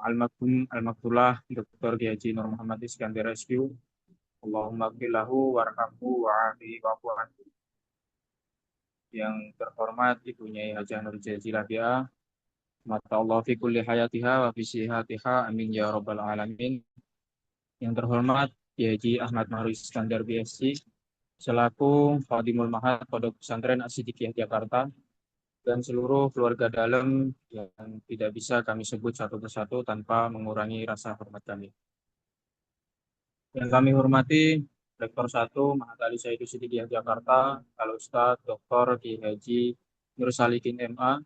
almarhum almaktullah Dr. Kiai Haji Nur Muhammad Iskandar SQ. Allahumma gfir lahu warhamhu wa'afihi wa'fu anhu. Yang terhormat Ibu Nyai Hajah Nur Jazilah BA, mata Allah fi kulli hayatiha wa fi sihatiha, amin ya rabbal alamin. Yang terhormat Kiai Haji Ahmad Mahru Iskandar BSc selaku Khadimul Mahad Pondok Pesantren As-Siddiqiyah Jakarta, dan seluruh keluarga dalam yang tidak bisa kami sebut satu persatu tanpa mengurangi rasa hormat kami. Yang kami hormati Rektor 1 Mahat Ali Said Siddiqiyah Jakarta, Al Ustadz Dr. Kiai Haji Nur Salikin MA.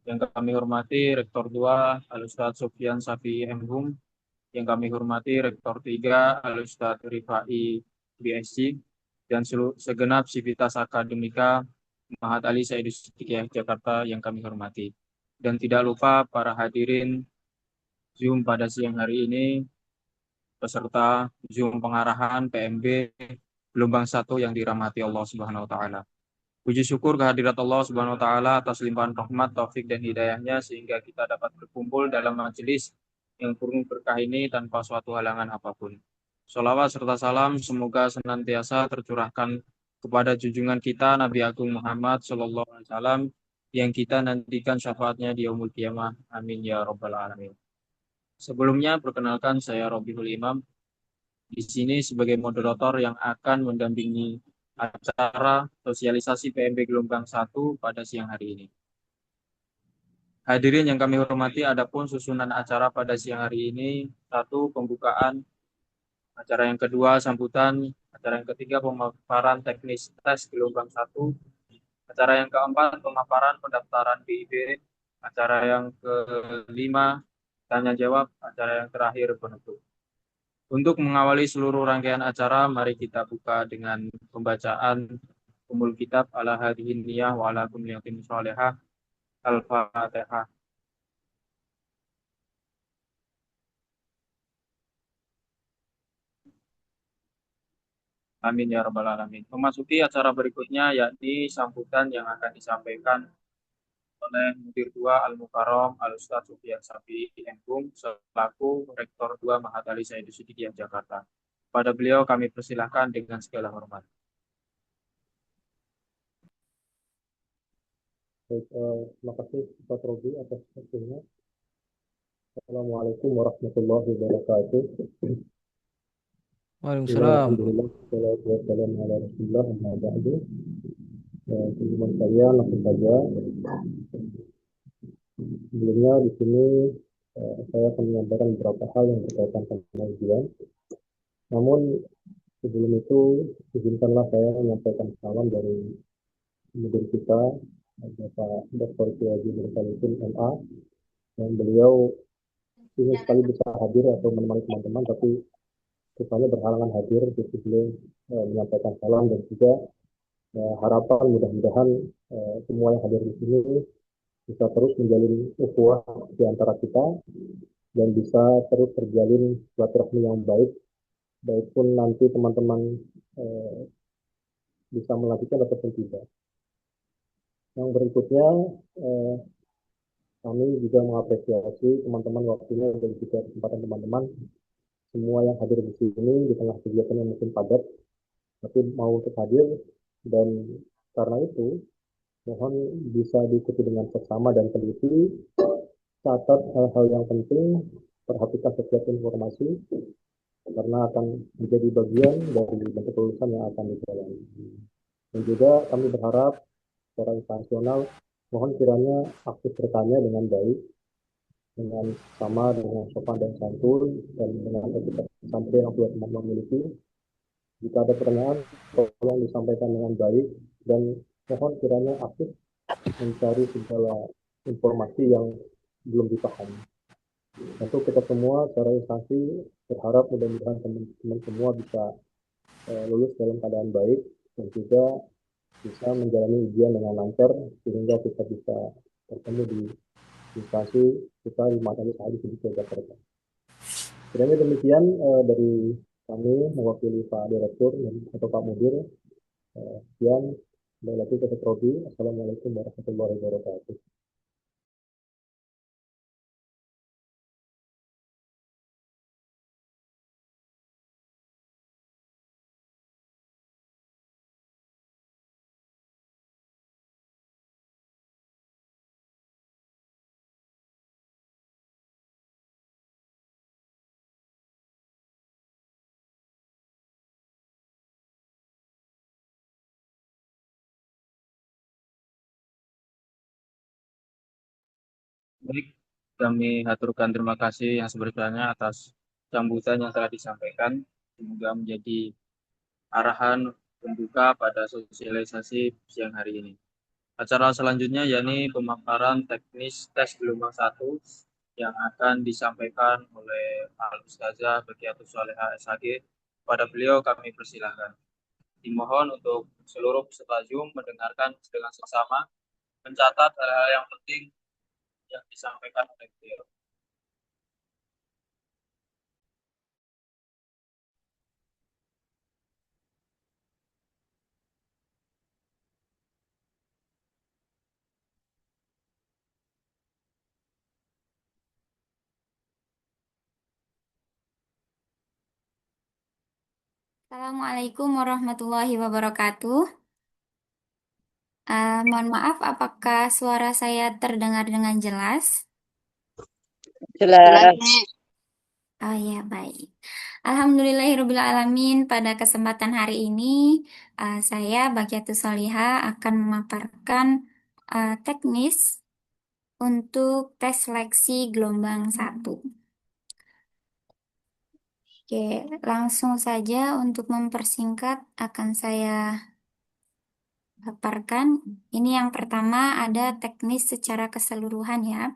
Yang kami hormati Rektor 2 Al Ustadz Sufyan Safi MHum. Yang kami hormati Rektor 3 Al Ustadz Rifai BSc, dan segenap sivitas akademika Mahat Ali Said Siddiqiyah Jakarta yang kami hormati. Dan tidak lupa para hadirin Zoom pada siang hari ini, peserta Zoom pengarahan PMB gelombang 1 yang dirahmati Allah Subhanahu wa taala. Puji syukur kehadirat Allah Subhanahu wa taala atas limpahan rahmat, taufik dan hidayahnya sehingga kita dapat berkumpul dalam majelis yang penuh berkah ini tanpa suatu halangan apapun. Sholawat serta salam semoga senantiasa tercurahkan kepada junjungan kita Nabi Agung Muhammad Sallallahu Alaihi Wasallam yang kita nantikan syafaatnya di yaumul qiyamah. Amin ya rabbal alamin. Sebelumnya perkenalkan saya Robihul Imam di sini sebagai moderator yang akan mendampingi acara sosialisasi PMB gelombang 1 pada siang hari ini. Hadirin yang kami hormati, adapun susunan acara pada siang hari ini: satu, pembukaan; acara yang kedua, sambutan; acara yang ketiga, pemaparan teknis tes gelombang 1; acara yang keempat, pemaparan pendaftaran BIP; acara yang kelima, tanya jawab; acara yang terakhir, penutup. Untuk mengawali seluruh rangkaian acara, mari kita buka dengan pembacaan Ummul Kitab ala hadhihi niyah wa ala kulli niyatin shalihah. Al-Fatihah. Amin ya rabbal alamin. Memasuki acara berikutnya yakni sambutan yang akan disampaikan oleh Mudir 2 Al-Mukarram Al-Ustadz Sufyan Safi MHum selaku Rektor 2 Mahat Ali Said Siddiqiyah Jakarta. Pada beliau kami persilahkan dengan segala hormat. Baik, terima kasih Pak Robi atas waktunya. Assalamualaikum warahmatullahi wabarakatuh. Waalaikumsalam. Alhamdulillah, salatu wassalamu ala rasulillah, amma ba'du. Teman-teman sekalian, langsung saja. Sebelumnya di sini saya akan menyampaikan beberapa hal yang berkaitan dengan ujian. Namun sebelum itu, izinkanlah saya menyampaikan salam dari mudir kita, Bapak Dr. Kiai Haji Nur Salikin MA, yang beliau ingin sekali bisa hadir atau menemani teman-teman, tapi rupanya berhalangan hadir. Jadi beliau menyampaikan salam dan juga harapan mudah-mudahan semua yang hadir di sini bisa terus menjalin ukhuwah di antara kita dan bisa terus terjalin silaturahmi yang baik, baik pun nanti teman-teman bisa melanjutkan ataupun tidak. Yang berikutnya, kami juga mengapresiasi teman-teman waktunya dan juga kesempatan teman-teman semua yang hadir di sini di tengah kegiatan yang mungkin padat, tapi mau untuk hadir, dan karena itu mohon bisa diikuti dengan seksama dan teliti, catat hal-hal yang penting, perhatikan setiap informasi, karena akan menjadi bagian dari bentuk kelulusan yang akan dijalani. Dan juga kami berharap secara instansional, mohon kiranya aktif bertanya dengan baik, dengan sama, dengan sopan dan santun, dan dengan etika santri yang sudah teman-teman miliki. Jika ada pertanyaan, tolong disampaikan dengan baik, dan mohon kiranya aktif mencari segala informasi yang belum dipahami. Tentu kita semua secara instansi berharap mudah-mudahan teman-teman semua bisa lulus dalam keadaan baik dan juga bisa menjalani ujian dengan lancar sehingga kita bisa bertemu di instansi kita di Majelis Hadis di Jakarta. Kiranya demikian dari kami mewakili Pak Direktur atau Pak Mudir. Sekian, kembali lagi ke Robi. Assalamualaikum warahmatullahi wabarakatuh. Baik, kami haturkan terima kasih yang sebesarnya atas sambutan yang telah disampaikan. Semoga menjadi arahan pembuka pada sosialisasi siang hari ini. Acara selanjutnya yakni pemaparan teknis tes gelombang satu yang akan disampaikan oleh Al Ustazah Bakiatus Soleha SHG. Pada beliau kami persilahkan. Dimohon untuk seluruh peserta Zoom mendengarkan dengan seksama, mencatat hal-hal yang penting yang disampaikan oleh beliau. Assalamualaikum warahmatullahi wabarakatuh. Mohon maaf, apakah suara saya terdengar dengan jelas? Jelas. Oh ya, baik. Alhamdulillahirrabbilalamin. Pada kesempatan hari ini, saya Bagiatus Soliha akan memaparkan teknis untuk tes seleksi gelombang satu. Oke, langsung saja untuk mempersingkat akan saya paparkan. Ini yang pertama ada teknis secara keseluruhan ya.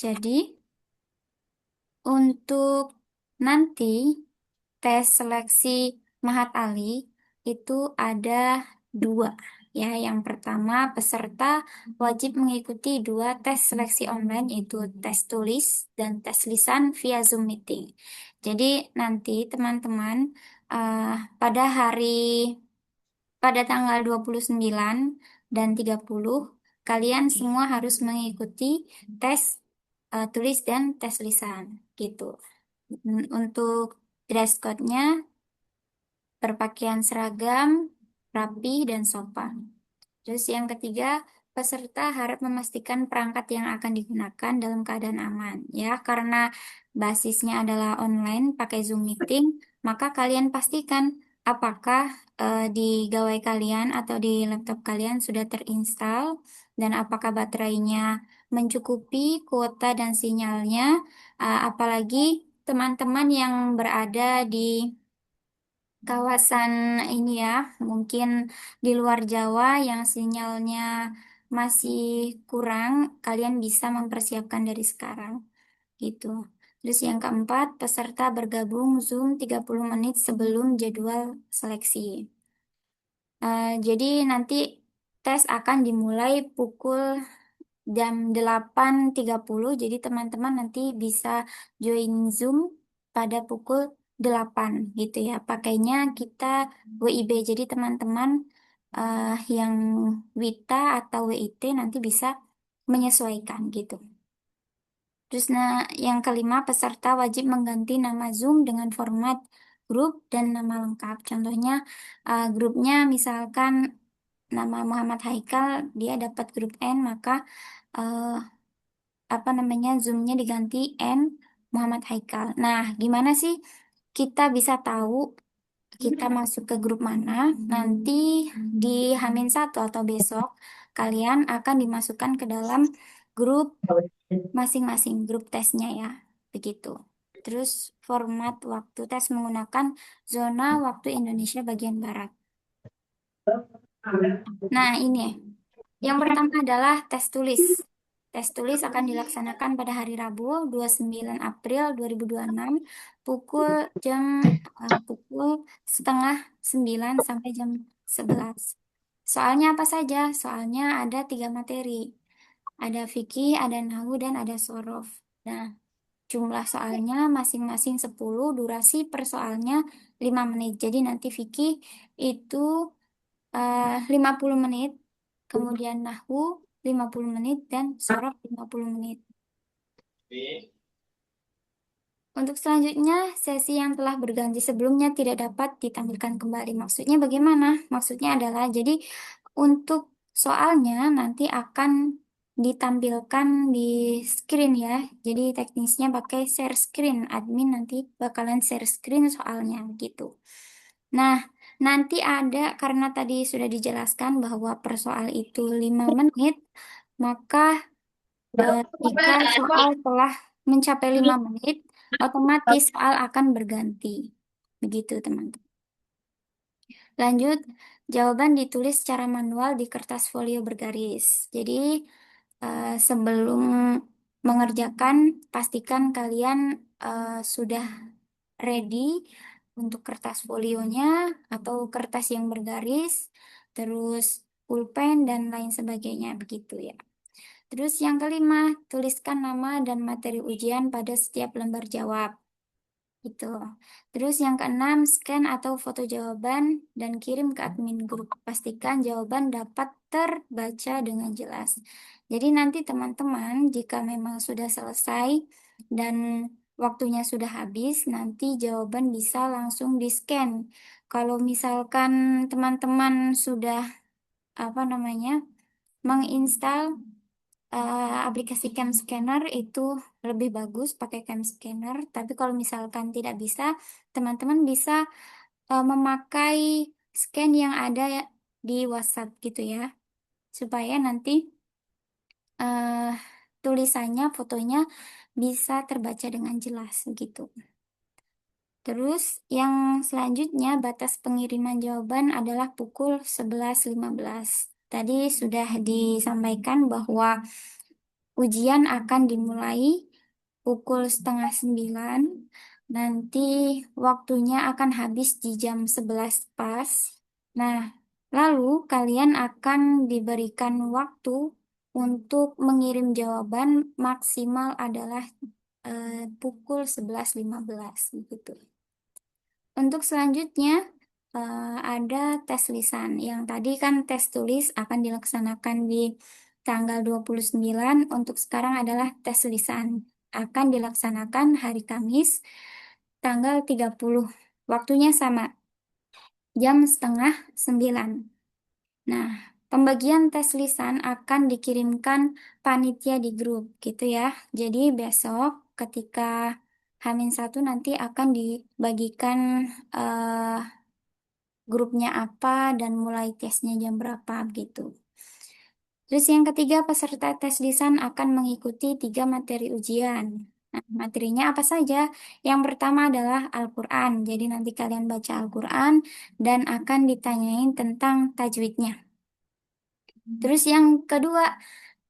Jadi, untuk nanti tes seleksi Mahat Ali itu ada dua. Ya, yang pertama peserta wajib mengikuti dua tes seleksi online yaitu tes tulis dan tes lisan via Zoom meeting. Jadi nanti teman-teman eh, pada pada tanggal 29 dan 30 kalian semua harus mengikuti tes tulis dan tes lisan gitu. Untuk dress code-nya berpakaian seragam, rapi dan sopan. Terus yang ketiga, peserta harus memastikan perangkat yang akan digunakan dalam keadaan aman. Ya, karena basisnya adalah online pakai Zoom meeting, maka kalian pastikan apakah di gawai kalian atau di laptop kalian sudah terinstall dan apakah baterainya mencukupi kuota dan sinyalnya, apalagi teman-teman yang berada di kawasan ini ya, mungkin di luar Jawa yang sinyalnya masih kurang, kalian bisa mempersiapkan dari sekarang gitu. Terus yang keempat, peserta bergabung Zoom 30 menit sebelum jadwal seleksi. Jadi nanti tes akan dimulai pukul jam 8.30. Jadi teman-teman nanti bisa join Zoom pada pukul 8 gitu ya. Pakainya kita WIB. Jadi teman-teman eh, yang WITA atau WIT nanti bisa menyesuaikan gitu. Terus yang kelima, peserta wajib mengganti nama Zoom dengan format grup dan nama lengkap. Contohnya grupnya misalkan nama Muhammad Haikal, dia dapat grup N, maka eh, apa namanya Zoom-nya diganti N Muhammad Haikal. Nah, gimana sih kita bisa tahu kita masuk ke grup mana? Nanti di Hamin 1 atau besok kalian akan dimasukkan ke dalam grup masing-masing, grup tesnya ya. Begitu. Terus format waktu tes menggunakan zona waktu Indonesia bagian Barat. Nah, ini ya. Yang pertama adalah tes tulis. Tes tulis akan dilaksanakan pada hari Rabu 29 April 2026 pukul jam pukul setengah 9 sampai jam 11. Soalnya apa saja? Soalnya ada 3 materi. Ada fikih, ada nahwu, dan ada sorof. Nah, jumlah soalnya masing-masing 10, durasi per soalnya 5 menit. Jadi nanti fikih itu 50 menit, kemudian nahwu 50 menit, dan sorof 50 menit. Untuk selanjutnya, sesi yang telah berganti sebelumnya tidak dapat ditampilkan kembali. Maksudnya bagaimana? Maksudnya adalah, jadi untuk soalnya nanti akan ditampilkan di screen ya. Jadi teknisnya pakai share screen. Admin nanti bakalan share screen soalnya gitu. Nah, nanti ada, karena tadi sudah dijelaskan bahwa per soal itu 5 menit, maka Jika soal telah mencapai 5 menit, otomatis soal akan berganti. Begitu, teman-teman. Lanjut, jawaban ditulis secara manual di kertas folio bergaris. Jadi, sebelum mengerjakan, pastikan kalian sudah ready untuk kertas folionya atau kertas yang bergaris, terus pulpen dan lain sebagainya, begitu ya. Terus yang kelima, tuliskan nama dan materi ujian pada setiap lembar jawab. Itu. Terus yang keenam, scan atau foto jawaban dan kirim ke admin grup. Pastikan jawaban dapat terbaca dengan jelas. Jadi nanti teman-teman, jika memang sudah selesai dan waktunya sudah habis, nanti jawaban bisa langsung di-scan. Kalau misalkan teman-teman sudah apa namanya menginstal aplikasi Cam Scanner itu lebih bagus pakai Cam Scanner. Tapi kalau misalkan tidak bisa, teman-teman bisa memakai scan yang ada di WhatsApp gitu ya, supaya nanti eh, tulisannya, fotonya bisa terbaca dengan jelas gitu. Terus yang selanjutnya batas pengiriman jawaban adalah pukul 11.15. Tadi sudah disampaikan bahwa ujian akan dimulai pukul setengah 9. Nanti waktunya akan habis di jam 11 pas. Nah, lalu kalian akan diberikan waktu untuk mengirim jawaban maksimal adalah pukul 11.15 gitu. Untuk selanjutnya ada tes lisan. Yang tadi kan tes tulis akan dilaksanakan di tanggal 29. Untuk sekarang adalah tes lisan. Akan dilaksanakan hari Kamis tanggal 30. Waktunya sama, jam setengah 9. Nah, pembagian tes lisan akan dikirimkan panitia di grup gitu ya. Jadi besok ketika H-1 nanti akan dibagikan eh, grupnya apa dan mulai tesnya jam berapa gitu. Terus yang ketiga, peserta tes lisan akan mengikuti 3 materi ujian. Nah, materinya apa saja? Yang pertama adalah Al-Quran. Jadi nanti kalian baca Al-Quran dan akan ditanyain tentang tajwidnya. Terus yang kedua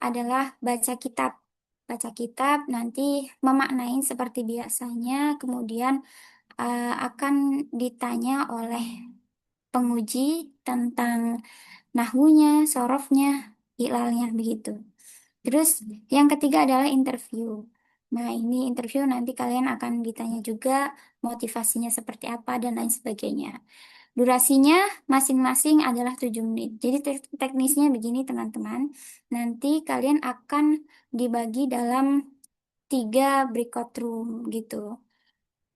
adalah baca kitab. Baca kitab nanti memaknain seperti biasanya, kemudian akan ditanya oleh penguji tentang nahwunya, sorofnya, iklalnya begitu. Terus yang ketiga adalah interview. Nah, ini interview nanti kalian akan ditanya juga motivasinya seperti apa dan lain sebagainya. Durasinya masing-masing adalah 7 menit. Jadi teknisnya begini teman-teman. Nanti kalian akan dibagi dalam 3 breakout room gitu.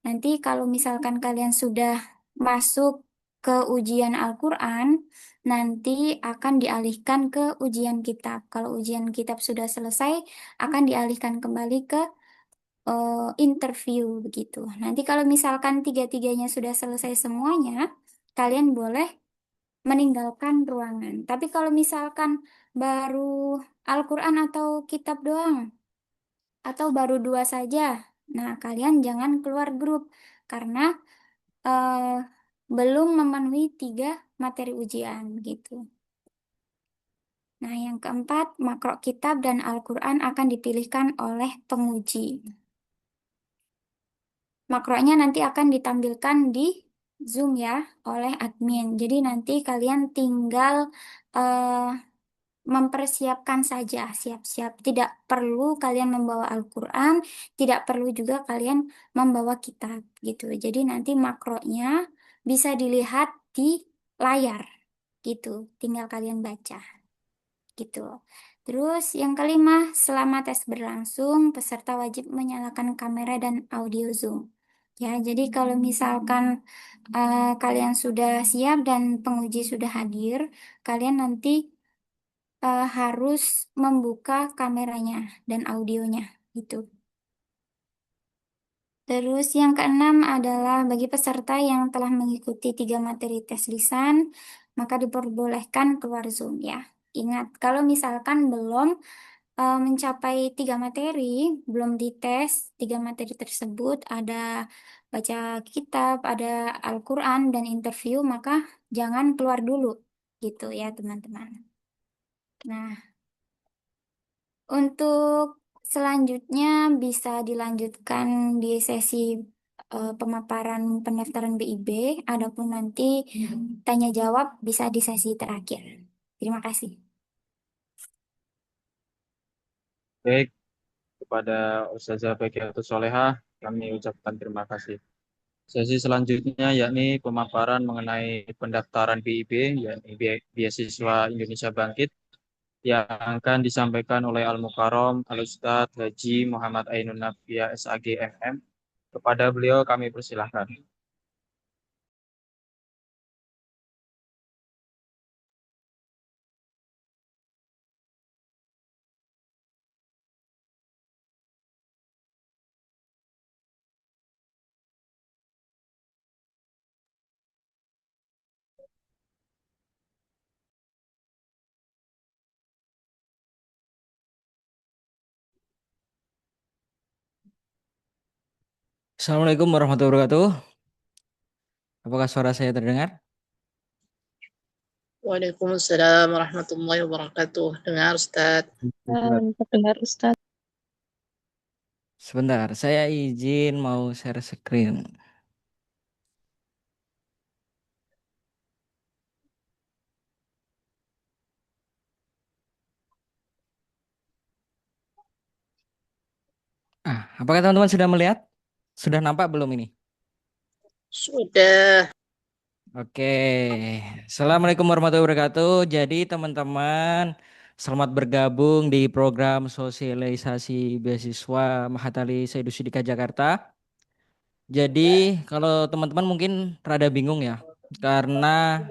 Nanti kalau misalkan kalian sudah masuk ke ujian Al-Quran, nanti akan dialihkan ke ujian kitab. Kalau ujian kitab sudah selesai, akan dialihkan kembali ke interview begitu. Nanti kalau misalkan tiga-tiganya sudah selesai semuanya, kalian boleh meninggalkan ruangan. Tapi kalau misalkan baru Al-Quran atau kitab doang, atau baru 2 saja, nah kalian jangan keluar grup karena eh, belum memenuhi 3 materi ujian gitu. Nah, yang keempat, makro kitab dan Al-Quran akan dipilihkan oleh penguji. Makronya nanti akan ditampilkan di Zoom ya oleh admin. Jadi nanti kalian tinggal eh, mempersiapkan saja, siap-siap. Tidak perlu kalian membawa Al-Quran, tidak perlu juga kalian membawa kitab gitu. Jadi nanti makronya bisa dilihat di layar gitu. Tinggal kalian baca gitu. Terus yang kelima, selama tes berlangsung, peserta wajib menyalakan kamera dan audio Zoom. Ya, jadi kalau misalkan kalian sudah siap dan penguji sudah hadir, kalian nanti harus membuka kameranya dan audionya gitu. Terus yang keenam adalah bagi peserta yang telah mengikuti 3 materi tes lisan, maka diperbolehkan keluar Zoom ya. Ingat, kalau misalkan belum mencapai 3 materi, belum dites 3 materi tersebut, ada baca kitab, ada Al-Quran, dan interview, maka jangan keluar dulu, gitu ya teman-teman. Nah, untuk selanjutnya bisa dilanjutkan di sesi pemaparan pendaftaran BIP, adapun nanti tanya jawab bisa di sesi terakhir. Terima kasih. Baik, kepada Ustazah Bagiatus Solehah, kami ucapkan terima kasih. Sesi selanjutnya yakni pemaparan mengenai pendaftaran BIP, yakni Beasiswa Indonesia Bangkit, yang akan disampaikan oleh Al-Mukarram Al-Ustadz Haji Muhammad Ainun Nafia SAG MM. Kepada beliau kami persilahkan. Assalamualaikum warahmatullahi wabarakatuh. Apakah suara saya terdengar? Waalaikumsalam warahmatullahi wabarakatuh. Dengar Ustaz. Terdengar Ustadz. Sebentar, saya izin mau share screen. Apakah teman-teman sudah melihat? Sudah nampak belum ini? Sudah. Oke. Assalamualaikum warahmatullahi wabarakatuh. Jadi teman-teman, selamat bergabung di program sosialisasi beasiswa Mahatali Sayyidusudika Jakarta. Jadi kalau teman-teman mungkin rada bingung ya, karena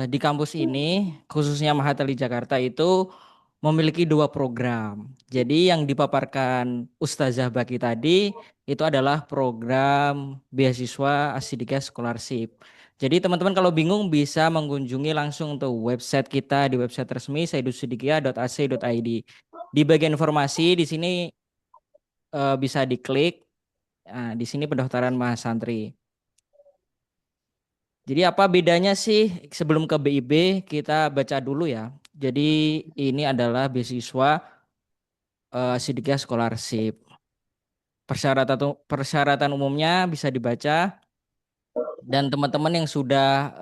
di kampus ini, khususnya Mahatali Jakarta itu memiliki 2 program. Jadi yang dipaparkan Ustazah Baki tadi itu adalah program beasiswa Asidika Scholarship. Jadi teman-teman kalau bingung bisa mengunjungi langsung untuk website kita di website resmi saidusidikia.ac.id. Di bagian informasi di sini bisa diklik. Nah, di sini pendaftaran mahasantri. Jadi apa bedanya sih sebelum ke BIP kita baca dulu ya. Jadi ini adalah beasiswa Sidika Scholarship. Persyaratan umumnya bisa dibaca dan teman-teman yang sudah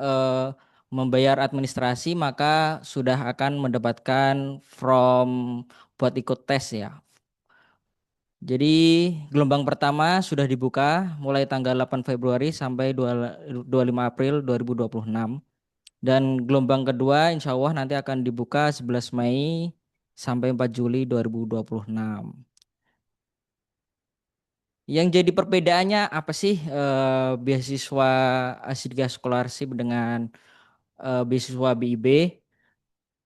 membayar administrasi maka sudah akan mendapatkan form buat ikut tes ya. Jadi gelombang pertama sudah dibuka mulai tanggal 8 Februari sampai 25 April 2026. Dan gelombang kedua insya Allah nanti akan dibuka 11 Mei sampai 4 Juli 2026. Yang jadi perbedaannya apa sih beasiswa Asidga Scholarship dengan beasiswa BIB?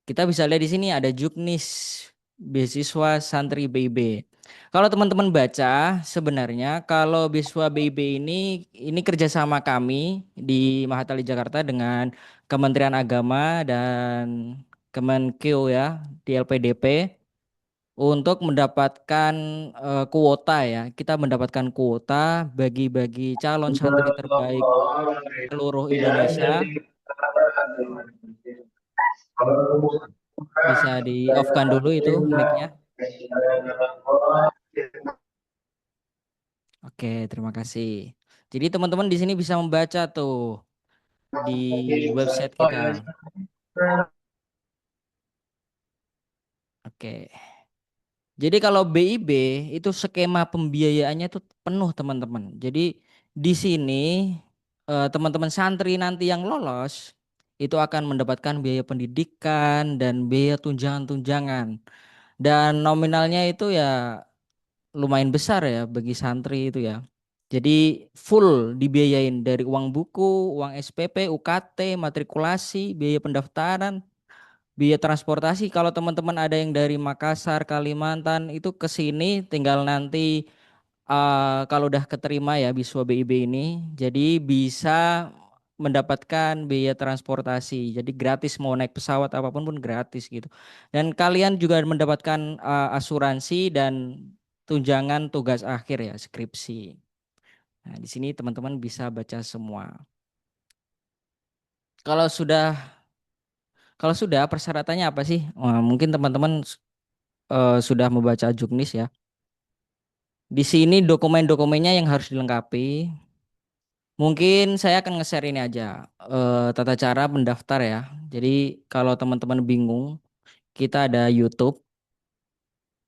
Kita bisa lihat di sini ada Juknis beasiswa santri BIB. Kalau teman-teman baca sebenarnya kalau beasiswa BIB ini kerjasama kami di Mahatali Jakarta dengan Kementerian Agama dan Kemenkeu ya di LPDP untuk mendapatkan kuota ya. Kita mendapatkan kuota bagi-bagi calon santri terbaik seluruh Indonesia. Bisa di off-kan dulu itu mic-nya. Oke, terima kasih. Jadi teman-teman di sini bisa membaca tuh di website kita. Oke. Jadi kalau BIP itu skema pembiayaannya itu penuh teman-teman. Jadi di sini teman-teman santri nanti yang lolos itu akan mendapatkan biaya pendidikan dan biaya tunjangan-tunjangan. Dan nominalnya itu ya lumayan besar ya bagi santri itu ya. Jadi full dibiayain dari uang buku, uang SPP, UKT, matrikulasi, biaya pendaftaran, biaya transportasi. Kalau teman-teman ada yang dari Makassar, Kalimantan itu ke sini tinggal nanti kalau udah keterima ya beasiswa BIB ini, jadi bisa mendapatkan biaya transportasi. Jadi gratis, mau naik pesawat apapun pun gratis gitu. Dan kalian juga mendapatkan asuransi dan tunjangan tugas akhir ya, skripsi. Nah, di sini teman-teman bisa baca semua. Kalau sudah persyaratannya apa sih? Wah, mungkin teman-teman sudah membaca Juknis ya. Di sini dokumen-dokumennya yang harus dilengkapi. Mungkin saya akan nge-share ini aja, tata cara mendaftar ya. Jadi kalau teman-teman bingung, kita ada YouTube.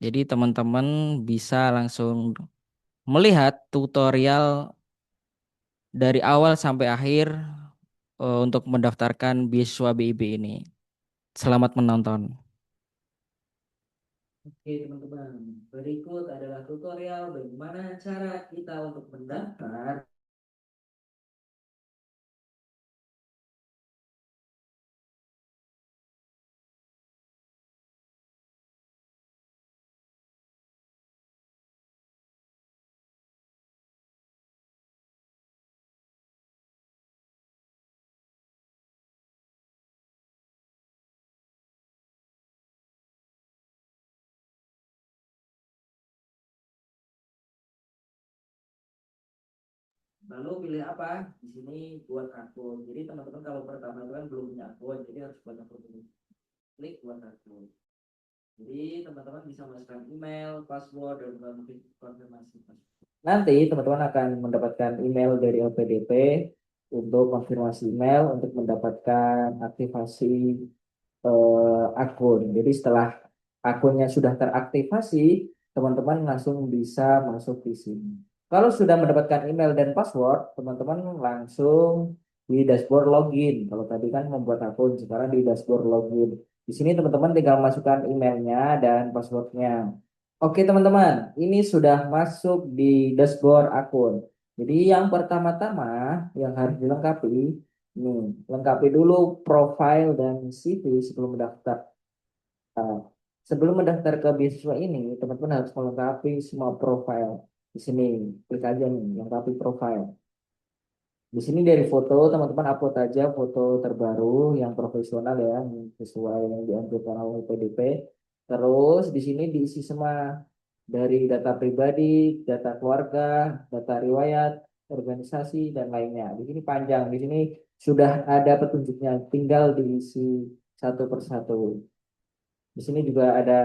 Jadi teman-teman bisa langsung melihat tutorial dari awal sampai akhir untuk mendaftarkan beasiswa BIB ini. Selamat menonton. Oke teman-teman, berikut adalah tutorial bagaimana cara kita untuk mendaftar. Lalu pilih apa? Di sini buat akun. Jadi teman-teman kalau pertama itu kan belum punya akun, jadi harus buat akun dulu. Klik buat akun. Jadi teman-teman bisa masukkan email, password, dan konfirmasi. Nanti teman-teman akan mendapatkan email dari LPDP untuk konfirmasi email untuk mendapatkan aktivasi akun. Jadi setelah akunnya sudah teraktivasi, teman-teman langsung bisa masuk di sini. Kalau sudah mendapatkan email dan password, teman-teman langsung di dashboard login. Kalau tadi kan membuat akun, sekarang di dashboard login. Di sini teman-teman tinggal masukkan emailnya dan passwordnya. Oke teman-teman, ini sudah masuk di dashboard akun. Jadi yang pertama-tama yang harus dilengkapi, nih, lengkapi dulu profile dan CV sebelum mendaftar. Sebelum mendaftar ke beasiswa ini, teman-teman harus melengkapi semua profile. Di sini, klik aja nih, lengkapi profile. Di sini dari foto, teman-teman upload aja foto terbaru yang profesional ya, sesuai yang dianjurkan oleh PDP. Terus di sini diisi semua dari data pribadi, data keluarga, data riwayat, organisasi dan lainnya. Di sini panjang, di sini sudah ada petunjuknya, tinggal diisi satu persatu. Di sini juga ada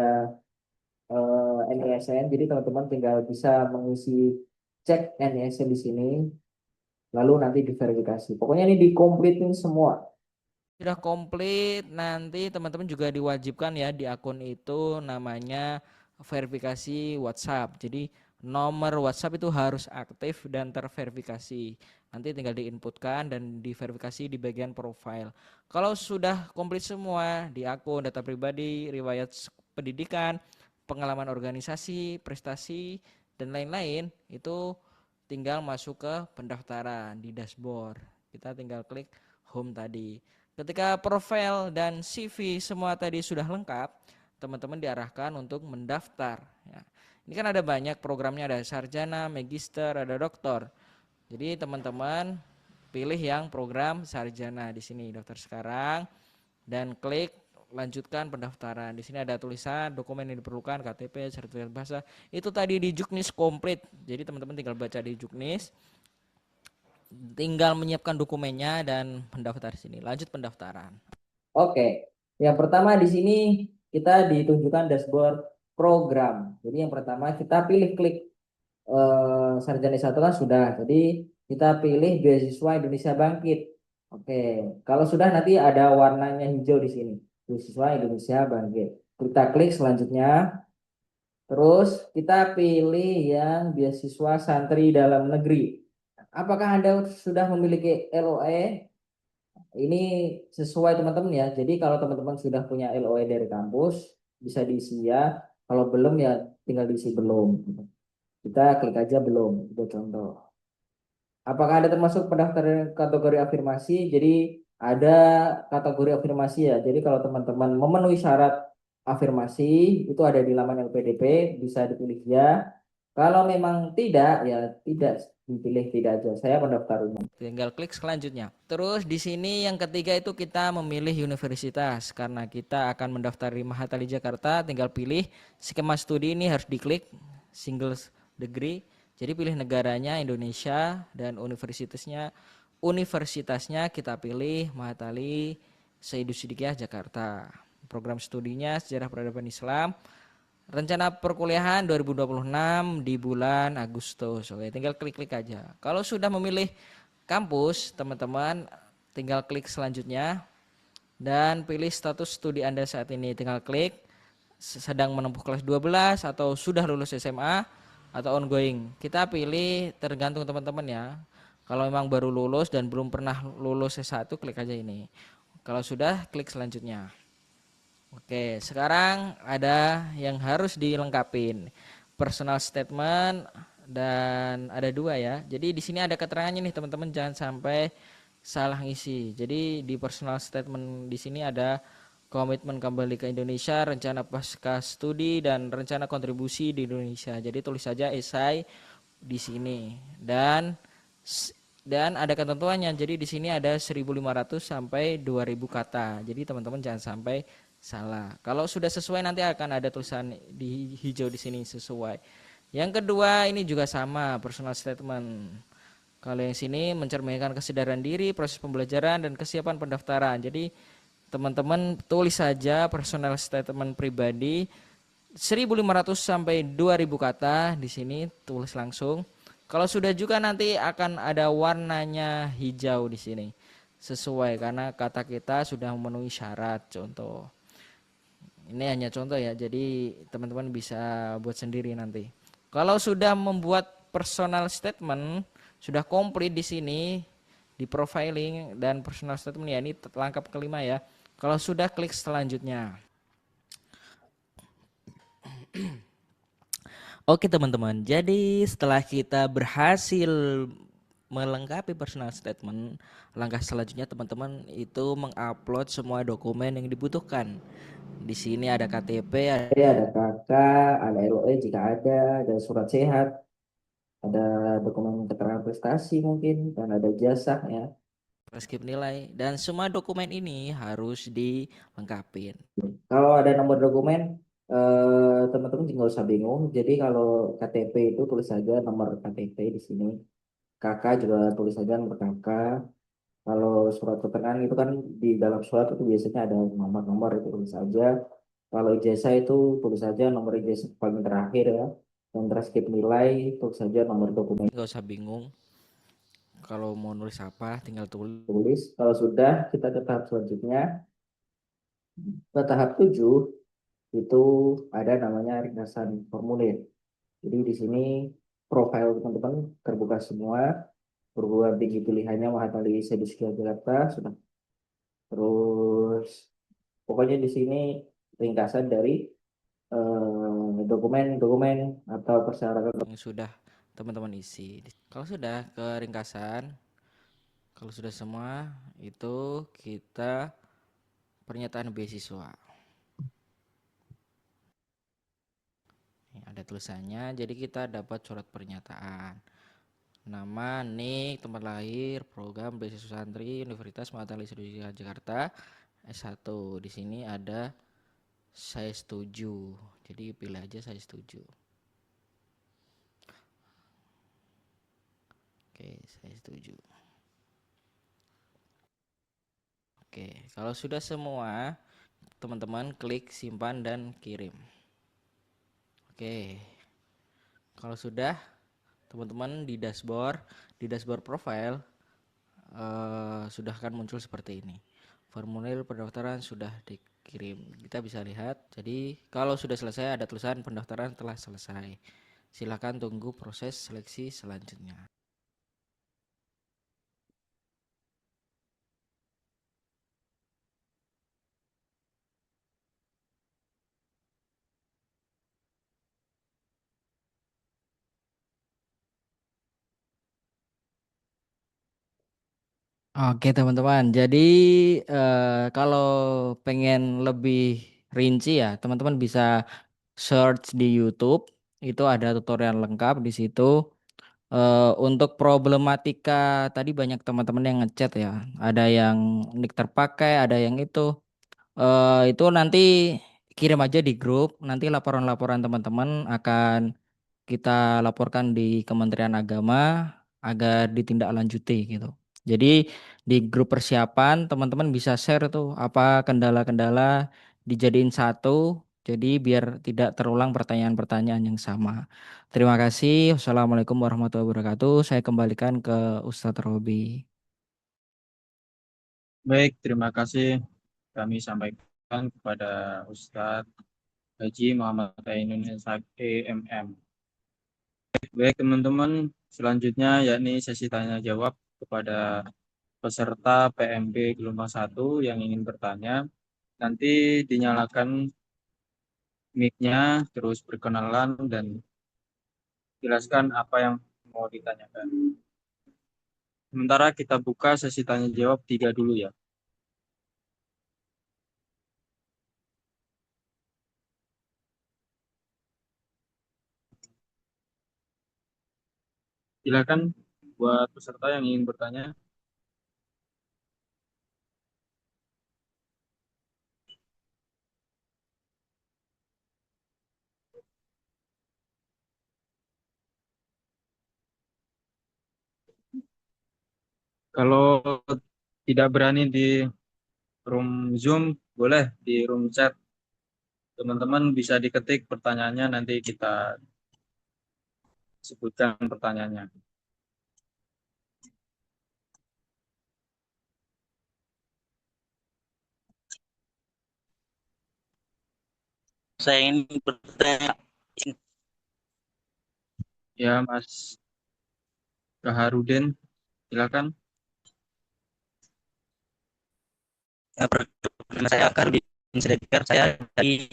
NISN, jadi teman-teman tinggal bisa mengisi cek NISN di sini, lalu nanti diverifikasi. Pokoknya ini dikompletin semua. Sudah komplit, nanti teman-teman juga diwajibkan ya di akun itu namanya verifikasi WhatsApp. Jadi nomor WhatsApp itu harus aktif dan terverifikasi. Nanti tinggal diinputkan dan diverifikasi di bagian profile. Kalau sudah komplit semua di akun, data pribadi, riwayat pendidikan, pengalaman organisasi, prestasi, dan lain-lain, itu tinggal masuk ke pendaftaran di dashboard. Kita tinggal klik home tadi. Ketika profil dan CV semua tadi sudah lengkap, teman-teman diarahkan untuk mendaftar. Ya. Ini kan ada banyak programnya, ada sarjana, magister, ada doktor. Jadi teman-teman pilih yang program sarjana di sini, daftar sekarang, dan klik lanjutkan pendaftaran. Di sini ada tulisan dokumen yang diperlukan, KTP, sertifikat bahasa. Itu tadi di Juknis komplit. Jadi teman-teman tinggal baca di Juknis. Tinggal menyiapkan dokumennya dan mendaftar di sini. Lanjut pendaftaran. Oke, yang pertama di sini kita ditunjukkan dashboard program. Jadi yang pertama kita pilih klik sarjana S1 kan sudah. Jadi kita pilih beasiswa Indonesia Bangkit. Oke, kalau sudah nanti ada warnanya hijau di sini. Beasiswa Indonesia Bangkit. Kita klik selanjutnya. Terus kita pilih yang beasiswa santri dalam negeri. Apakah Anda sudah memiliki LOE? Ini sesuai teman-teman ya. Jadi kalau teman-teman sudah punya LOE dari kampus, bisa diisi ya. Kalau belum ya tinggal diisi belum. Kita klik aja belum, itu contoh. Apakah Anda termasuk pendaftar kategori afirmasi? Jadi ada kategori afirmasi ya. Jadi kalau teman-teman memenuhi syarat afirmasi, itu ada di laman LPDP, bisa dipilih ya. Kalau memang tidak, ya tidak dipilih tidak aja. Saya pendaftar umum. Tinggal klik selanjutnya. Terus di sini yang ketiga itu kita memilih universitas. Karena kita akan mendaftar di Mahatali Jakarta, tinggal pilih skema studi ini harus diklik single degree. Jadi pilih negaranya Indonesia dan universitasnya kita pilih Mahatali Saidu Sidikiyah Jakarta. Program studinya Sejarah Peradaban Islam. Rencana perkuliahan 2026 di bulan Agustus. Oke, tinggal klik-klik aja. Kalau sudah memilih kampus, teman-teman tinggal klik selanjutnya dan pilih status studi Anda saat ini. Tinggal klik sedang menempuh kelas 12 atau sudah lulus SMA atau ongoing. Kita pilih tergantung teman-teman ya. Kalau memang baru lulus dan belum pernah lulus S1, klik aja ini. Kalau sudah, klik selanjutnya. Oke, sekarang ada yang harus dilengkapin. Personal statement dan ada dua ya. Jadi di sini ada keterangannya nih teman-teman, jangan sampai salah ngisi. Jadi di personal statement di sini ada komitmen kembali ke Indonesia, rencana pasca studi dan rencana kontribusi di Indonesia. Jadi tulis saja esai di sini. Dan ada ketentuannya. Jadi di sini ada 1.500 sampai 2.000 kata. Jadi teman-teman jangan sampai salah. Kalau sudah sesuai nanti akan ada tulisan di hijau di sini sesuai. Yang kedua ini juga sama, personal statement. Kalau yang sini mencerminkan kesadaran diri, proses pembelajaran dan kesiapan pendaftaran. Jadi teman-teman tulis saja personal statement pribadi 1.500 sampai 2.000 kata di sini tulis langsung. Kalau sudah juga nanti akan ada warnanya hijau di sini. Sesuai karena kata kita sudah memenuhi syarat contoh. Ini hanya contoh ya, jadi teman-teman bisa buat sendiri nanti. Kalau sudah membuat personal statement, sudah komplit di sini, di profiling dan personal statement ya, ini langkah kelima ya. Kalau sudah, klik selanjutnya. Oke teman-teman, jadi setelah kita berhasil melengkapi personal statement, langkah selanjutnya teman-teman itu mengupload semua dokumen yang dibutuhkan. Di sini ada KTP, ada KK, ada LOE jika ada surat sehat, ada dokumen keterangan prestasi mungkin, dan ada jasa ya, transkrip nilai, dan semua dokumen ini harus dilengkapin. Kalau ada nomor dokumen, teman-teman nggak usah bingung. Jadi kalau KTP itu tulis saja nomor KTP di sini. KK juga tulis saja nomor KK. Kalau surat keterangan itu kan di dalam surat itu biasanya ada nomor-nomor, itu tulis saja. Kalau ijazah itu tulis saja nomor ijazah paling terakhir ya. Dan transkrip nilai tulis saja nomor dokumen. Nggak usah bingung. Kalau mau nulis apa tinggal tulis. Kalau sudah, kita ke tahap selanjutnya. Ke tahap 7 itu ada namanya ringkasan formulir. Jadi di sini profil teman-teman terbuka semua. Perguruan tinggi pilihannya Mahatali Sedusia Jakarta sudah. Terus pokoknya di sini ringkasan dari dokumen-dokumen atau persyaratan yang sudah teman-teman isi. Kalau sudah ke ringkasan, kalau sudah semua itu kita pernyataan beasiswa. Ini ada tulisannya, jadi kita dapat surat pernyataan. Nama, nik, tempat lahir, program beasiswa santri Universitas Mahatali Sriwijaya Jakarta S1. Di sini ada saya setuju. Jadi pilih aja saya setuju. Oke, saya setuju. Oke, kalau sudah semua, teman-teman klik simpan dan kirim. Oke. Kalau sudah, teman-teman di dashboard profile sudah akan muncul seperti ini. Formulir pendaftaran sudah dikirim. Kita bisa lihat. Jadi kalau sudah selesai ada tulisan pendaftaran telah selesai. Silakan tunggu proses seleksi selanjutnya. Oke teman-teman, jadi kalau pengen lebih rinci ya teman-teman bisa search di YouTube Itu ada tutorial lengkap di situ. Untuk problematika tadi banyak teman-teman yang ngechat ya. Ada yang nick terpakai, ada yang itu. Itu nanti kirim aja di grup. Nanti laporan-laporan teman-teman akan kita laporkan di Kementerian Agama agar ditindaklanjuti gitu. Jadi di grup persiapan teman-teman bisa share tuh apa kendala-kendala dijadiin satu. Jadi biar tidak terulang pertanyaan-pertanyaan yang sama. Terima kasih. Wassalamualaikum warahmatullahi wabarakatuh. Saya kembalikan ke Ustadz Robi. Baik, terima kasih kami sampaikan kepada Ustadz Haji Muhammad Ainun MM. Baik teman-teman, selanjutnya yakni sesi tanya jawab kepada peserta PMB gelombang 1 yang ingin bertanya. Nanti dinyalakan mic-nya, terus berkenalan dan jelaskan apa yang mau ditanyakan. Sementara kita buka sesi tanya jawab 3 dulu ya. Silakan buat peserta yang ingin bertanya. Kalau tidak berani di room Zoom, boleh di room chat. Teman-teman bisa diketik pertanyaannya, nanti kita sebutkan pertanyaannya. Saya ingin bertanya, Ya, Mas Kaharudin, silakan. pertanyaan saya akan diinspektor saya dari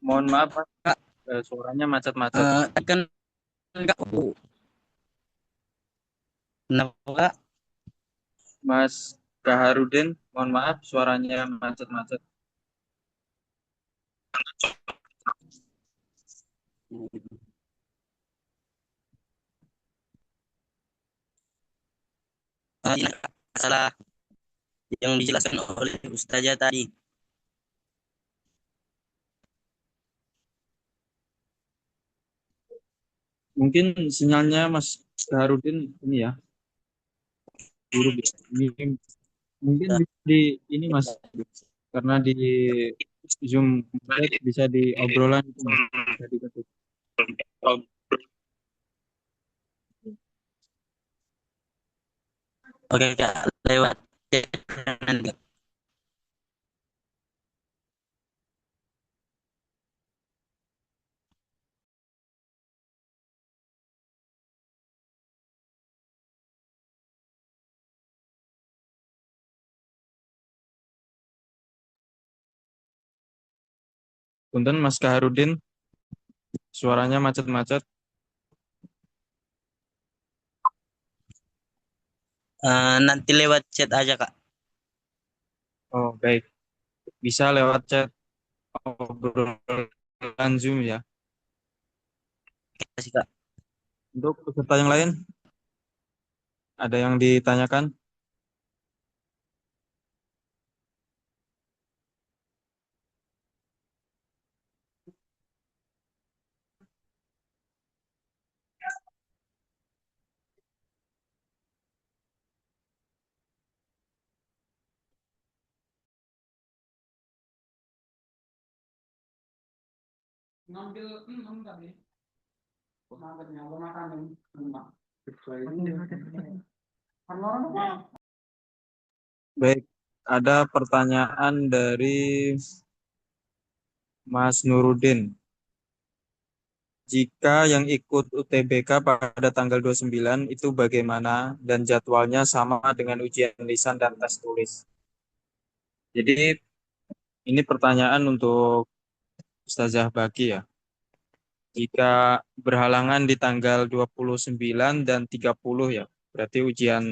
Mohon maaf, Mas. Suaranya macet-macet. kan enggak kenapa Mas Kaharudin, mohon maaf, suaranya macet-macet. salah yang dijelaskan oleh Ustazah tadi. Mungkin sinyalnya Mas Kaharudin ini ya, buruk ya. Ini mungkin di ini Mas, karena di Zoom bisa di obrolan itu Mas, bisa diketik. Oke, Kak, lewat nanti. Punten Mas Kaharudin, suaranya macet-macet. Nanti lewat chat aja, Kak. Oh, baik. Bisa lewat chat obrolan Zoom ya. Terima kasih, Kak. Untuk peserta yang lain, ada yang ditanyakan? Baik, ada pertanyaan dari Mas Nurudin. Jika yang ikut UTBK pada tanggal 29 itu bagaimana dan jadwalnya sama dengan ujian lisan dan tes tulis? Jadi ini pertanyaan untuk Ustazah Baki ya. Jika berhalangan di tanggal 29 dan 30 ya, berarti ujian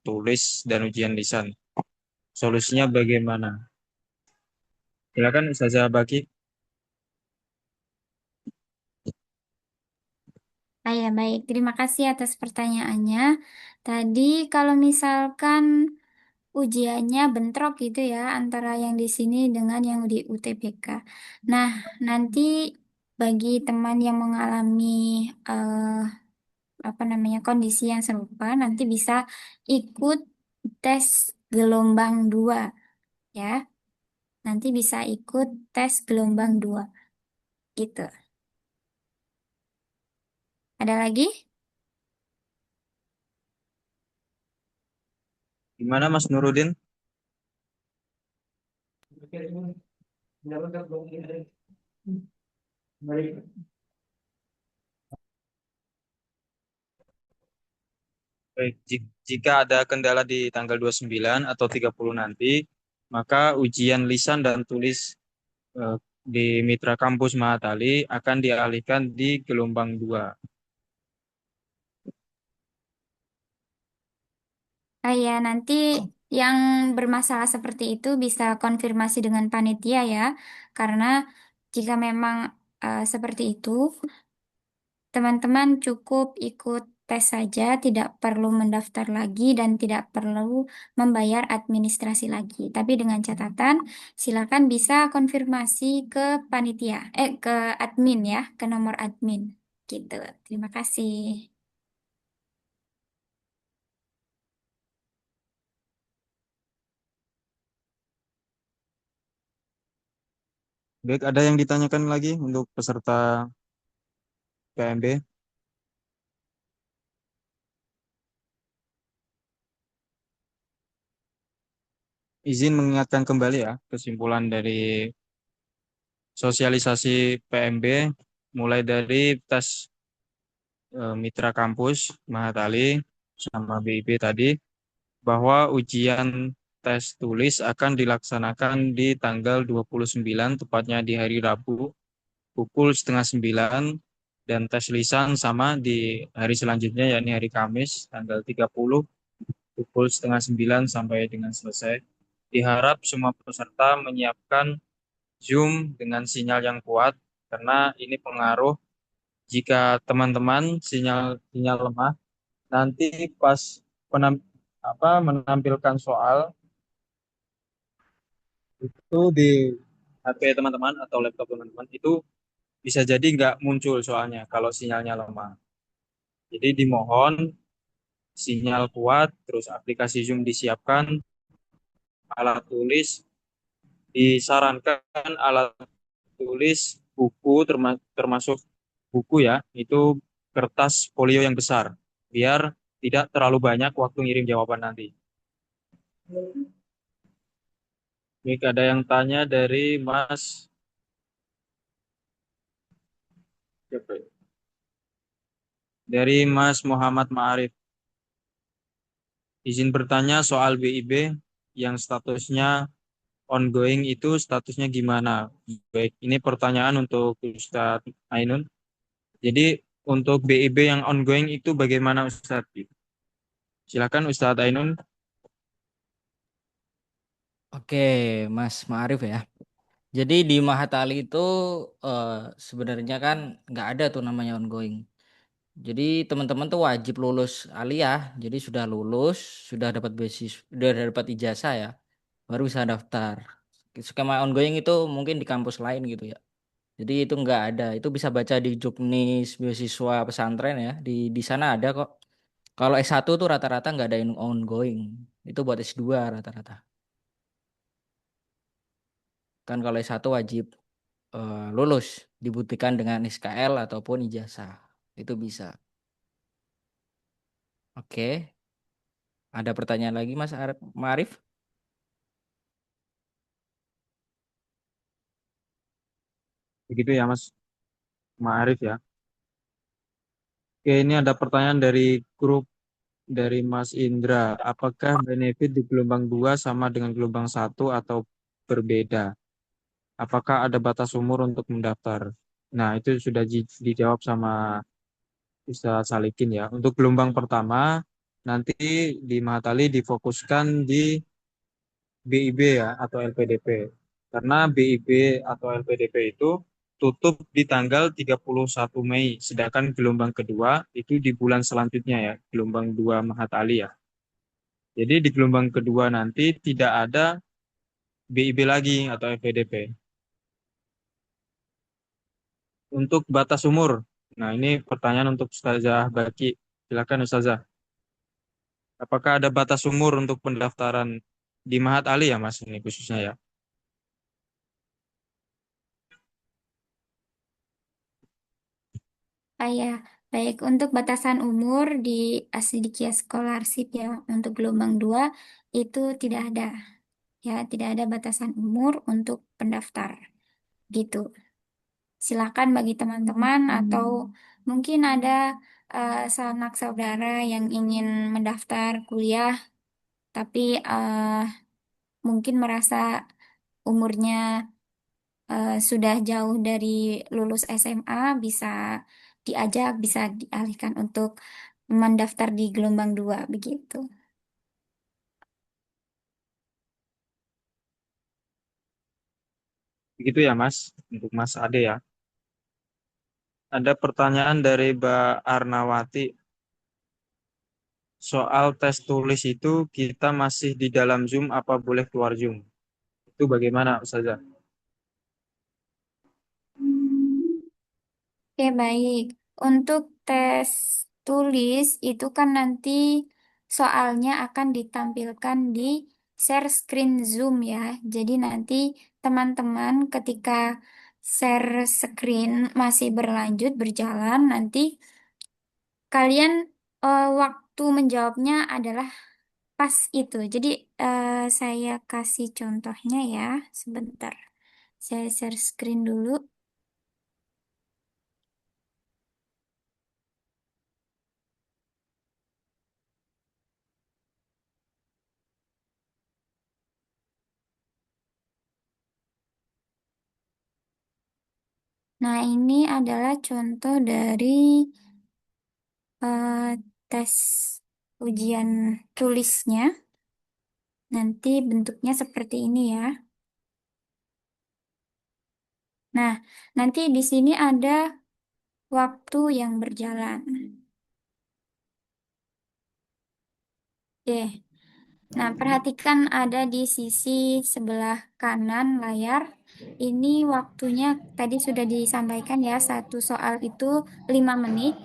tulis dan ujian lisan. Solusinya bagaimana? Silakan Ustazah Baki. Ya, baik. Terima kasih atas pertanyaannya. Tadi kalau misalkan ujiannya bentrok gitu ya antara yang di sini dengan yang di UTBK. Nah, nanti bagi teman yang mengalami apa namanya kondisi yang serupa nanti bisa ikut tes gelombang 2 ya. Nanti bisa ikut tes gelombang 2 gitu. Ada lagi? Gimana Mas Nurudin? Baik, jika ada kendala di tanggal 29 atau 30 nanti, maka ujian lisan dan tulis eh, di Mitra Kampus Mahatali akan dialihkan di gelombang 2. Ya, nanti yang bermasalah seperti itu bisa konfirmasi dengan panitia ya. Karena jika memang seperti itu, teman-teman cukup ikut tes saja, tidak perlu mendaftar lagi dan tidak perlu membayar administrasi lagi. Tapi dengan catatan, silakan bisa konfirmasi ke panitia, ke admin ya, ke nomor admin. Gitu. Terima kasih. Baik, ada yang ditanyakan lagi untuk peserta PMB? Izin mengingatkan kembali ya, kesimpulan dari sosialisasi PMB mulai dari tes Mitra Kampus Mahatali sama BIP tadi, bahwa ujian tes tulis akan dilaksanakan di tanggal 29, tepatnya di hari Rabu, pukul setengah 9, dan tes lisan sama di hari selanjutnya, yakni hari Kamis, tanggal 30, pukul setengah 9 sampai dengan selesai. Diharap semua peserta menyiapkan Zoom dengan sinyal yang kuat, karena ini pengaruh jika teman-teman sinyal sinyal lemah, nanti pas penam- menampilkan soal itu di HP teman-teman atau laptop teman-teman itu bisa jadi nggak muncul soalnya kalau sinyalnya lemah. Jadi dimohon sinyal kuat, terus aplikasi Zoom disiapkan, alat tulis disarankan alat tulis buku termasuk buku ya, itu kertas folio yang besar biar tidak terlalu banyak waktu ngirim jawaban nanti. Baik, ada yang tanya dari Mas siapa ya? Dari Mas Muhammad Ma'arif. Izin bertanya soal BIB yang statusnya ongoing itu statusnya gimana? Baik, ini pertanyaan untuk Ustadz Ainun. Jadi untuk BIB yang ongoing itu bagaimana Ustadz? Silakan Ustadz Ainun. Oke, Mas Ma'arif ya. Jadi di Mahatali itu eh, sebenarnya kan nggak ada tuh namanya ongoing. Jadi teman-teman tuh wajib lulus aliyah. Jadi sudah lulus, sudah dapat beasiswa, sudah dapat ijazah ya, baru bisa daftar. Skema ongoing itu mungkin di kampus lain gitu ya. Jadi itu nggak ada. Itu bisa baca di Juknis beasiswa pesantren ya. Di sana ada kok. Kalau S1 tuh rata-rata nggak ada yang ongoing. Itu buat S2 rata-rata. Kan kalau S1 wajib lulus dibuktikan dengan SKL ataupun ijazah. Itu bisa. Oke. Ada pertanyaan lagi Mas Marif? Begitu ya Mas Ma'arif ya. Oke, ini ada pertanyaan dari grup dari Mas Indra. Apakah benefit di gelombang 2 sama dengan gelombang 1 atau berbeda? Apakah ada batas umur untuk mendaftar? Nah, itu sudah dijawab sama Ustaz Salikin ya. Untuk gelombang pertama, nanti di Mahatali difokuskan di BIB ya, atau LPDP. Karena BIB atau LPDP itu tutup di tanggal 31 Mei, sedangkan gelombang kedua itu di bulan selanjutnya ya, gelombang 2 Mahat Ali ya. Jadi di gelombang kedua nanti tidak ada BIB lagi atau LPDP. Untuk batas umur, nah ini pertanyaan untuk Ustazah Baki. Silakan Ustazah. Apakah ada batas umur untuk pendaftaran di Mahat Ali ya Mas ini khususnya ya? Ya, baik. Untuk batasan umur di Asidikia Scholarship ya, untuk gelombang 2 itu tidak ada. Ya, tidak ada batasan umur untuk pendaftar. Gitu. Silakan bagi teman-teman atau mungkin ada sanak saudara yang ingin mendaftar kuliah, tapi mungkin merasa umurnya sudah jauh dari lulus SMA, bisa diajak, bisa dialihkan untuk mendaftar di gelombang 2 begitu. Begitu ya Mas, untuk Mas Ade ya. Ada pertanyaan dari Mbak Arnawati. Soal tes tulis itu kita masih di dalam Zoom apa boleh keluar Zoom? Itu bagaimana Ustazah? Oke, baik. Untuk tes tulis itu kan nanti soalnya akan ditampilkan di share screen Zoom ya. Jadi nanti teman-teman ketika share screen masih berlanjut berjalan, nanti kalian waktu menjawabnya adalah pas itu. Jadi saya kasih contohnya ya, sebentar. Saya share screen dulu. Nah, ini adalah contoh dari eh, tes ujian tulisnya. Nanti bentuknya seperti ini ya. Nah, nanti di sini ada waktu yang berjalan. Oke. Nah, perhatikan ada di sisi sebelah kanan layar. Ini waktunya tadi sudah disampaikan ya, satu soal itu 5 menit.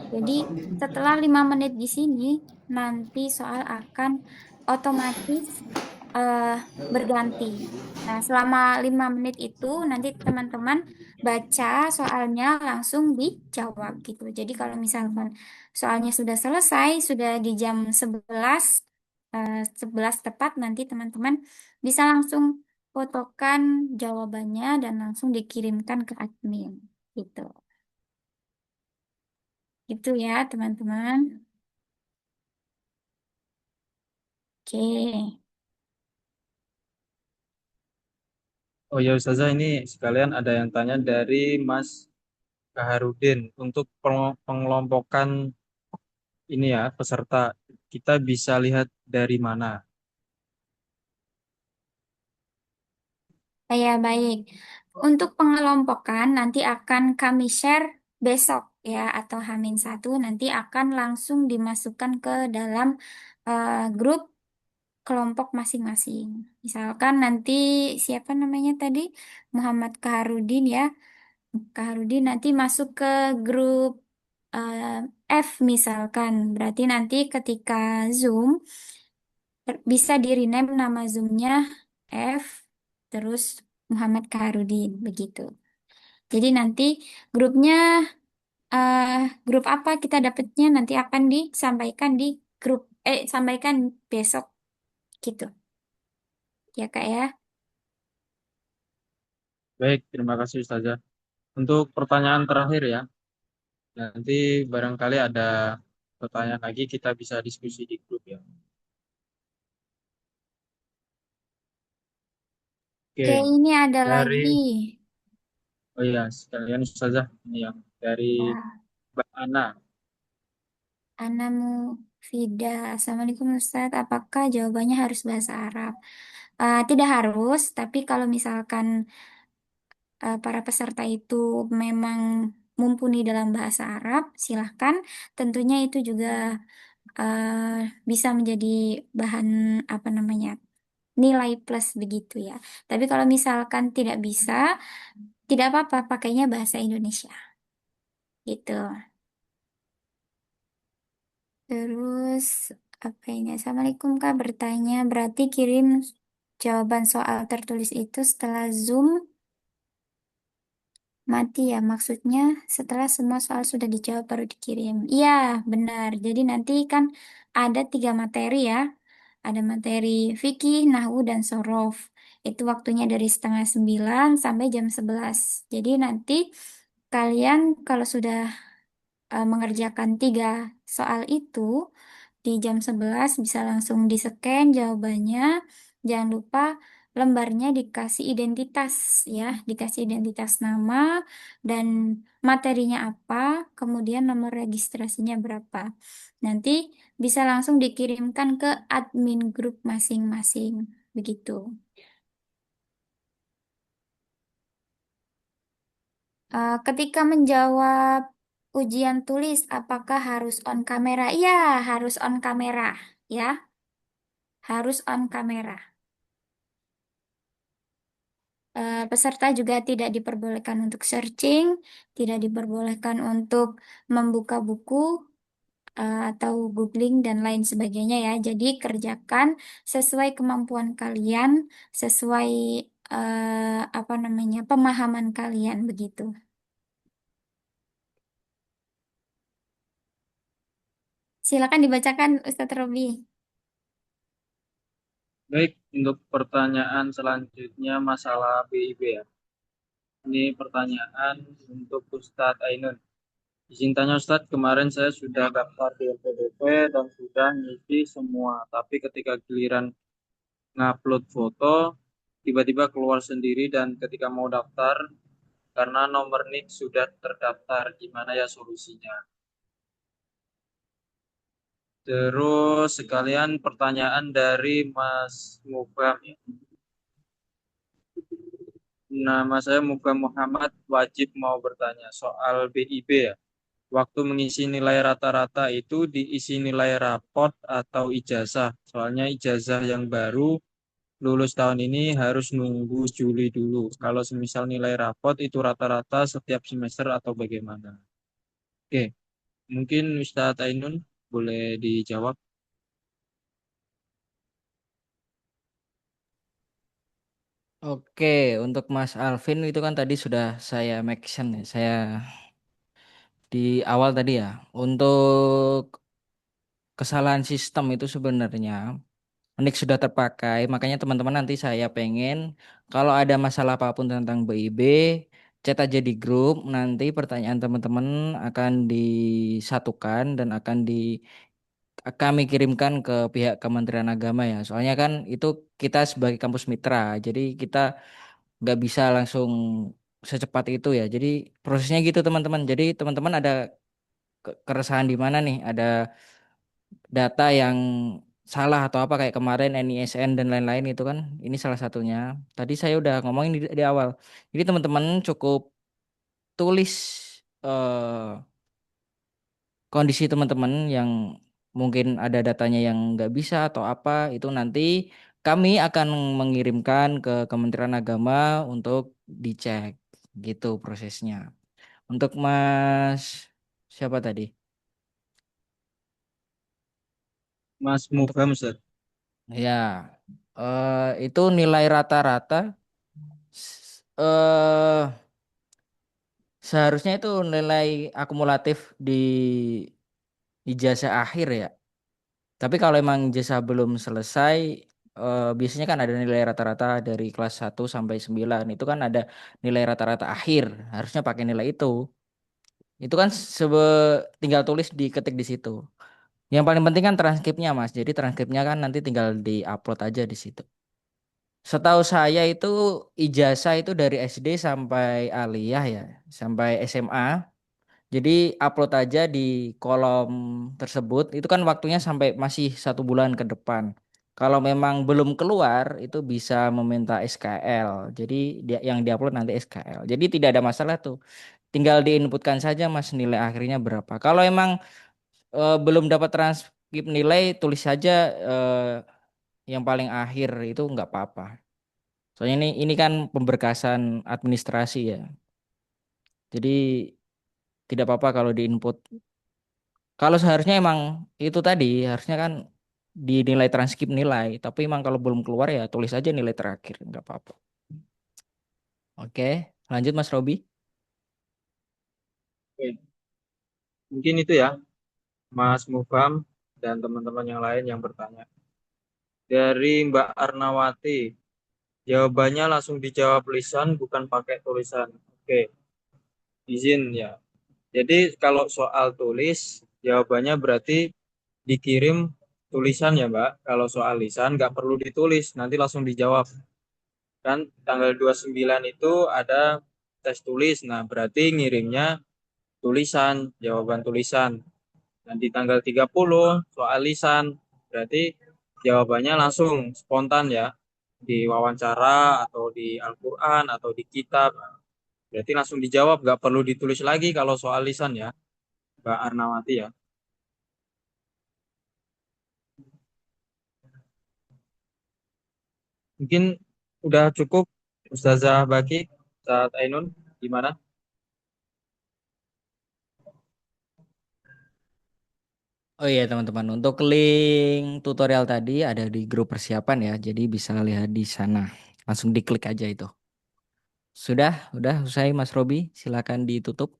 Jadi setelah 5 menit di sini, nanti soal akan otomatis eh, berganti. Nah, selama 5 menit itu nanti teman-teman baca soalnya langsung dijawab gitu. Jadi kalau misalkan soalnya sudah selesai, sudah di jam 11 tepat, nanti teman-teman bisa langsung fotokan jawabannya dan langsung dikirimkan ke admin gitu. Itu ya, teman-teman. Oke. Oh ya Ustazah, ini sekalian ada yang tanya dari Mas Kaharudin. Untuk pengelompokan ini ya peserta, kita bisa lihat dari mana? Ya, baik. Untuk pengelompokan nanti akan kami share besok ya atau H-1 nanti akan langsung dimasukkan ke dalam grup kelompok masing-masing. Misalkan nanti siapa namanya tadi? Muhammad Kaharudin ya. Kaharudin nanti masuk ke grup F misalkan. Berarti nanti ketika Zoom bisa di rename nama Zoom-nya F terus Muhammad Kaharudin begitu. Jadi nanti grupnya eh, grup apa kita dapatnya nanti akan disampaikan di grup sampaikan besok gitu. Ya Kak ya. Baik, terima kasih Ustazah. Untuk pertanyaan terakhir ya, nanti barangkali ada pertanyaan lagi kita bisa diskusi di grup ya. Oke, Oke, ini ada dari lagi. oh iya sekalian Ustazah ini yang dari Ya, Mbak Ana. Anamu Fida. Assalamualaikum Ustaz. Apakah jawabannya harus bahasa Arab? Tidak harus, tapi kalau misalkan para peserta itu memang mumpuni dalam bahasa Arab, silahkan. Tentunya itu juga bisa menjadi bahan apa namanya nilai plus begitu ya. Tapi kalau misalkan tidak bisa, tidak apa-apa pakainya bahasa Indonesia gitu. Terus apa ini? Assalamualaikum Kak bertanya, berarti kirim jawaban soal tertulis itu setelah Zoom mati ya, maksudnya setelah semua soal sudah dijawab baru dikirim. Iya, benar. Jadi nanti kan ada 3 materi ya. Ada materi fikih, nahwu, dan sorof. Itu waktunya dari setengah 9 sampai jam 11. Jadi nanti kalian kalau sudah mengerjakan 3 soal itu, di jam 11 bisa langsung di-scan jawabannya. Jangan lupa lembarnya dikasih identitas ya, dikasih identitas nama dan materinya apa, kemudian nomor registrasinya berapa. Nanti bisa langsung dikirimkan ke admin grup masing-masing. Begitu. Ketika menjawab ujian tulis, apakah harus on kamera? Iya, harus on kamera ya, harus on kamera. Peserta juga tidak diperbolehkan untuk searching, tidak diperbolehkan untuk membuka buku atau googling dan lain sebagainya ya. Jadi kerjakan sesuai kemampuan kalian, sesuai apa namanya pemahaman kalian begitu. Silakan dibacakan Ustadz Robi. Baik, untuk pertanyaan selanjutnya masalah BIB ya. Ini pertanyaan untuk Ustadz Ainun. Izin tanya Ustadz, kemarin saya sudah daftar di LPDP dan sudah ngisi semua. Tapi ketika giliran ngupload foto, tiba-tiba keluar sendiri dan ketika mau daftar, karena nomor NIK sudah terdaftar, gimana ya solusinya? Terus sekalian pertanyaan dari Mas Mubam. Nama saya Mubam Muhammad, wajib mau bertanya soal BIB ya. Waktu mengisi nilai rata-rata itu diisi nilai rapot atau ijazah. Soalnya ijazah yang baru lulus tahun ini harus nunggu Juli dulu. Kalau semisal nilai rapot itu rata-rata setiap semester atau bagaimana? Oke, mungkin Ustadz Ainun boleh dijawab. Oke, untuk Mas Alvin itu kan tadi sudah saya mention ya, saya di awal tadi ya. Untuk kesalahan sistem itu sebenarnya Nik sudah terpakai, makanya teman-teman nanti saya pengen kalau ada masalah apapun tentang BIB, chat aja di grup, nanti pertanyaan teman-teman akan disatukan dan akan kami kirimkan ke pihak Kementerian Agama ya. Soalnya kan itu kita sebagai kampus mitra, jadi kita nggak bisa langsung secepat itu ya. Jadi prosesnya gitu teman-teman. Jadi teman-teman ada keresahan di mana nih? Ada data yang salah atau apa kayak kemarin NISN dan lain-lain itu kan ini salah satunya. Tadi saya udah ngomongin di awal. Jadi teman-teman cukup tulis eh, kondisi teman-teman yang mungkin ada datanya yang nggak bisa atau apa itu nanti kami akan mengirimkan ke Kementerian Agama untuk dicek gitu prosesnya. Untuk Mas siapa tadi? Mas Untuk Mubam, Ustadz. ya itu nilai rata-rata eh seharusnya itu nilai akumulatif di ijazah akhir ya. Tapi kalau emang ijazah belum selesai, biasanya kan ada nilai rata-rata dari kelas 1 sampai 9. Itu kan ada nilai rata-rata akhir. Harusnya pakai nilai itu. Itu kan tinggal tulis diketik di situ. Yang paling penting kan transkripnya, Mas. Jadi transkripnya kan nanti tinggal di-upload aja di situ. Setahu saya itu ijazah itu dari SD sampai aliyah ya, sampai SMA. Jadi upload aja di kolom tersebut. Itu kan waktunya sampai masih 1 bulan ke depan. Kalau memang belum keluar itu bisa meminta SKL. Jadi dia yang diupload nanti SKL. Jadi tidak ada masalah tuh. Tinggal diinputkan saja Mas nilai akhirnya berapa. Kalau emang belum dapat transkrip nilai, tulis saja yang paling akhir itu nggak apa-apa. Soalnya ini kan pemberkasan administrasi ya. Jadi tidak apa-apa kalau diinput. Kalau seharusnya emang itu tadi harusnya kan dinilai transkrip nilai, tapi emang kalau belum keluar ya tulis aja nilai terakhir, nggak apa-apa. Oke, lanjut Mas Robi. Oke. Mungkin itu ya, Mas Mufam dan teman-teman yang lain yang bertanya. Dari Mbak Arnawati, jawabannya langsung dijawab lisan, bukan pakai tulisan. Oke, izin ya. Jadi kalau soal tulis, jawabannya berarti dikirim tulisan ya Mbak. Kalau soal lisan nggak perlu ditulis, nanti langsung dijawab. Kan tanggal 29 itu ada tes tulis, nah berarti ngirimnya tulisan, jawaban tulisan. Dan di tanggal 30 soal lisan, berarti jawabannya langsung spontan ya, di wawancara atau di Al-Quran atau di kitab. Berarti langsung dijawab, nggak perlu ditulis lagi kalau soal lisan ya, Mbak Arnawati ya. Mungkin udah cukup, Ustazah Baki, Ustaz Ainun, gimana? Oh iya teman-teman, untuk link tutorial tadi ada di grup persiapan ya, jadi bisa lihat di sana. Langsung diklik aja itu. Udah usai Mas Robi, silakan ditutup.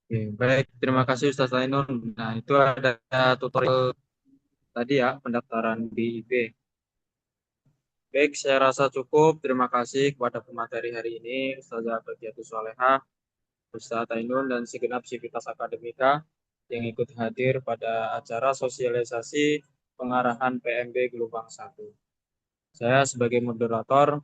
Oke, baik, terima kasih Ustaz Ainun. Nah, itu ada tutorial tadi ya, pendaftaran BIP. Baik, saya rasa cukup. Terima kasih kepada pemateri hari ini, Ustazah Bagiatus Solehah, Ustaz Ainun, dan segenap sivitas akademika yang ikut hadir pada acara sosialisasi pengarahan PMB Gelombang 1. Saya sebagai moderator,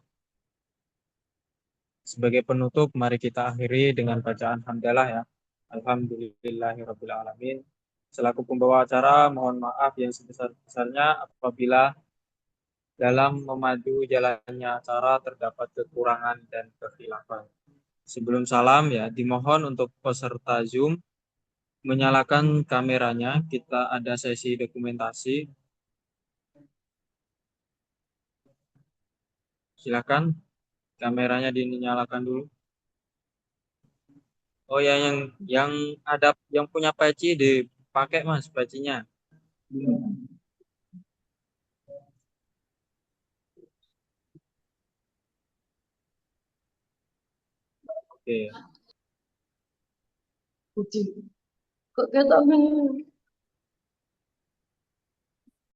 sebagai penutup, mari kita akhiri dengan bacaan hamdalah ya. Alhamdulillahirrabbilalamin. Selaku pembawa acara, mohon maaf yang sebesar-besarnya apabila dalam memadu jalannya acara terdapat kekurangan dan kekhilafan. Sebelum salam ya, dimohon untuk peserta Zoom menyalakan kameranya. Kita ada sesi dokumentasi. Silakan kameranya dinyalakan dulu. Oh ya, yang ada yang punya peci dipakai Mas pecinya. Oke. Kok kita